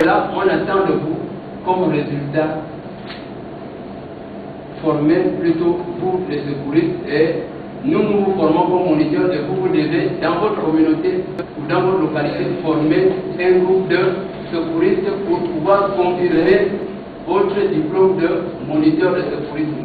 Là, on attend de vous comme résultat former plutôt pour les secouristes et nous vous formons comme moniteurs et vous devez dans votre communauté ou dans votre localité former un groupe de secouristes pour pouvoir confirmer votre diplôme de moniteur de secourisme.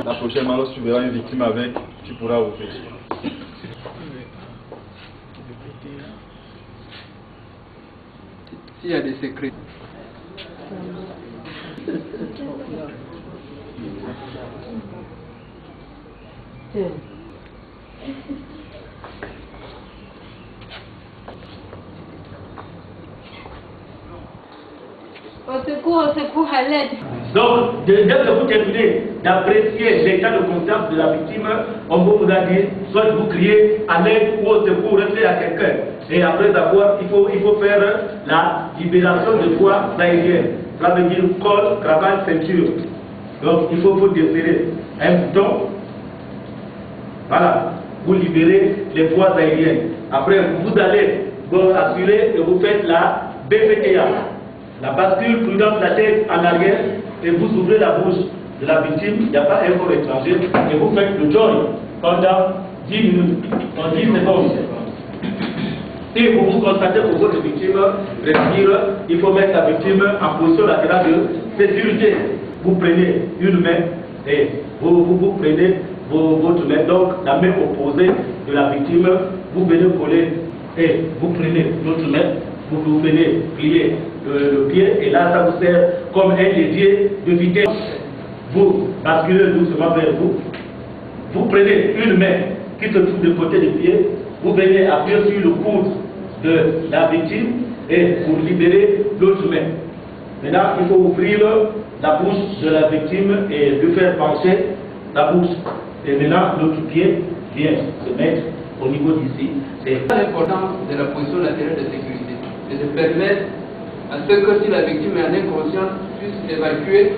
La prochaine fois, lorsque tu verras une victime avec, tu pourras ouvrir. S'il y a des secrets. Au secours, à l'aide. Donc, dès que vous terminez d'apprécier l'état de conscience de la victime, on vous a dit, soit vous criez à l'aide ou au secours, restez à quelqu'un. Et après avoir, il faut faire la libération de voies aériennes. Ça veut dire col, cravate, ceinture. Donc, il faut vous desserrer un bouton. Voilà, vous libérez les voies aériennes. Après, vous allez vous assurer et vous faites la BPTA. La bascule prudente, la tête en arrière, et vous ouvrez la bouche de la victime, il n'y a pas un corps étranger, et vous faites le joint pendant 10 minutes, en 10 secondes. Si vous constatez que votre victime respire, il faut mettre la victime en position latérale de sécurité. Vous prenez une main et vous prenez votre main, donc la main opposée de la victime, vous venez coller et vous prenez l'autre main, vous venez plier le pied et là ça vous sert comme un levier de vitesse. Vous basculez doucement vers vous. Vous prenez une main qui se trouve du côté du pied, vous venez appuyer sur le coude de la victime et vous libérez l'autre main. Maintenant, il faut ouvrir la bouche de la victime et lui faire pencher la bouche. Et maintenant, l'autre pied vient se mettre au niveau d'ici. C'est l'importance de la position latérale de sécurité. Et de permettre à ce que si la victime est en inconscience, puisse évacuer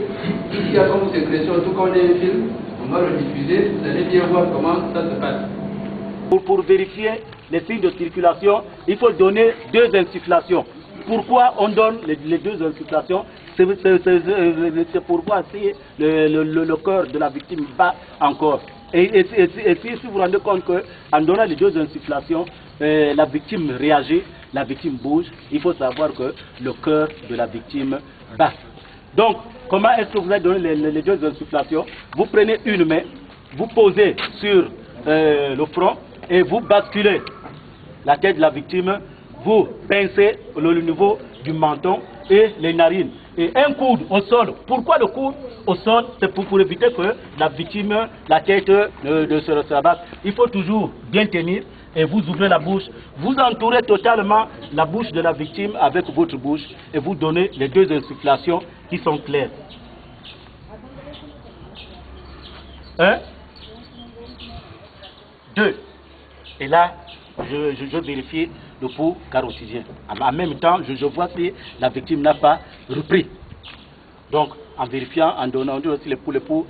tout ce qu'il y a comme sécrétion, tout comme un film, on va le diffuser, vous allez bien voir comment ça se passe. Pour vérifier les signes de circulation, il faut donner 2 insufflations. Pourquoi on donne les 2 insufflations? C'est pour voir si le cœur de la victime bat encore. Et si vous vous rendez compte qu'en donnant les 2 insufflations, la victime réagit, la victime bouge, il faut savoir que le cœur de la victime bat. Donc, comment est-ce que vous allez donner les 2 insufflations? Vous prenez une main, vous posez sur le front et vous basculez la tête de la victime, vous pincez le niveau du menton et les narines. Et un coude au sol. Pourquoi le coude au sol? C'est pour éviter que la victime, la tête de se rabatte. Il faut toujours bien tenir et vous ouvrez la bouche. Vous entourez totalement la bouche de la victime avec votre bouche et vous donnez les 2 insufflations qui sont claires. 1, 2. Et là, je vérifie le pouls carotidien. En même temps, je vois si la victime n'a pas repris. Donc, en vérifiant, en donnant aussi le pouls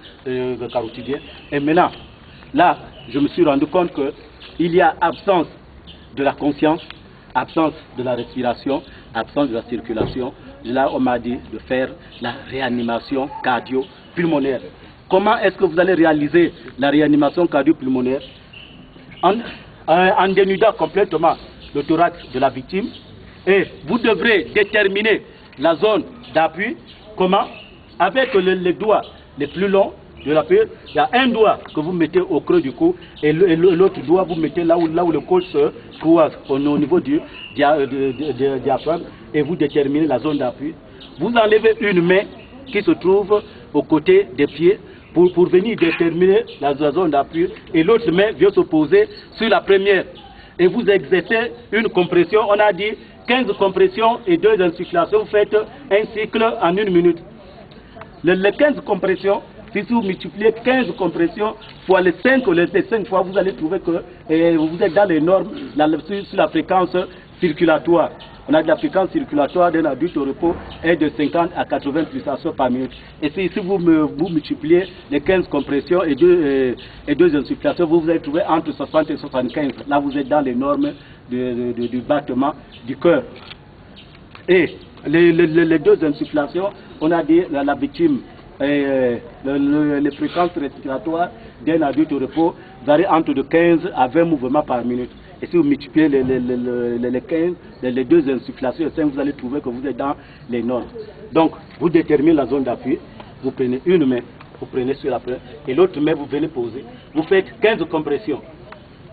carotidien. Et maintenant, là, je me suis rendu compte qu'il y a absence de la conscience, absence de la respiration, absence de la circulation. Là, on m'a dit de faire la réanimation cardio-pulmonaire. Comment est-ce que vous allez réaliser la réanimation cardio-pulmonaire? En dénudant complètement le thorax de la victime, et vous devrez déterminer la zone d'appui. Comment? Avec les doigts les plus longs de la pile, il y a un doigt que vous mettez au creux du cou et l'autre doigt vous mettez là où le col se croise au niveau du diaphragme et vous déterminez la zone d'appui. Vous enlevez une main qui se trouve au côté des pieds pour venir déterminer la zone d'appui et l'autre main vient se poser sur la première. Et vous exercez une compression, on a dit 15 compressions et 2 insufflations, vous faites un cycle en 1 minute. Les 15 compressions, si vous multipliez 15 compressions fois les 5 fois, vous allez trouver que vous êtes dans les normes sur la fréquence circulatoire. on a de la fréquence circulatoire d'un adulte au repos est de 50 à 80 pulsations par minute. Et si vous multipliez les 15 compressions et deux insufflations, vous allez trouver entre 60 et 75. Là, vous êtes dans les normes du battement du cœur. Et les deux insufflations, on a dit la victime, les fréquences respiratoires d'un adulte au repos varient entre de 15 à 20 mouvements par minute. Et si vous multipliez les deux insufflations, vous allez trouver que vous êtes dans les normes. Donc, vous déterminez la zone d'appui, vous prenez une main, vous prenez sur la première, et l'autre main, vous venez poser. Vous faites 15 compressions.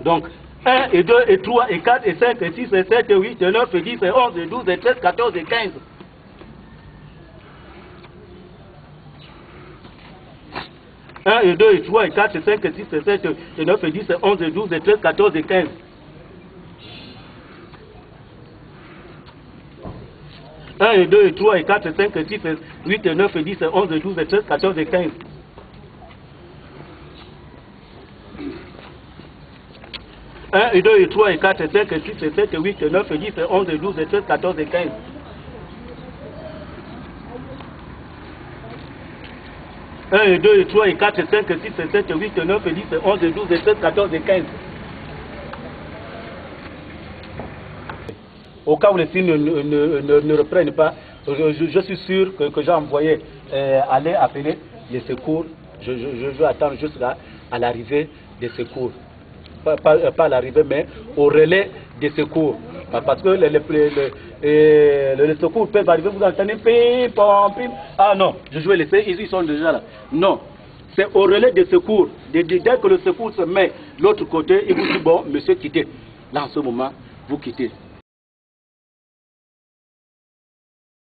Donc, 1 et 2 et 3 et 4 et 5 et 6 et 7 et 8 et 9 et 10 et 11 et 12 et 13, 14 et 15. 1 et 2 et 3 et 4 et 5 et 6 et 7 et 9 et 10 et 11 et 12 et 13, 14 et 15. 1 et 2 et 3 et 4 et 5 et 6 et 8 et 9 et 10 et 11 et 12 et 13, 14 et 15. 1 et 2 et 3 et 4 et 5 et 6 et 7 et 8 et 9 et 10 et 11 et 12 et 13, 14 et 15. 1 et 2 et 3 et 4 et 5 et 6 et 7 et 8 et 9 et 10 et 11 et 12 et 13, 14 et 15. Au cas où les signes ne reprennent pas, je suis sûr que j'ai envoyé aller appeler les secours. Je vais attendre jusqu'à l'arrivée des secours. Pas à l'arrivée, mais au relais des secours. Parce que les secours peuvent arriver, vous entendez pim, pom, pim. Ah non, je vais laisser, ils sont déjà là. Non, c'est au relais des secours. Dès que le secours se met de l'autre côté, il vous dit bon, monsieur, quittez. Là, en ce moment, vous quittez.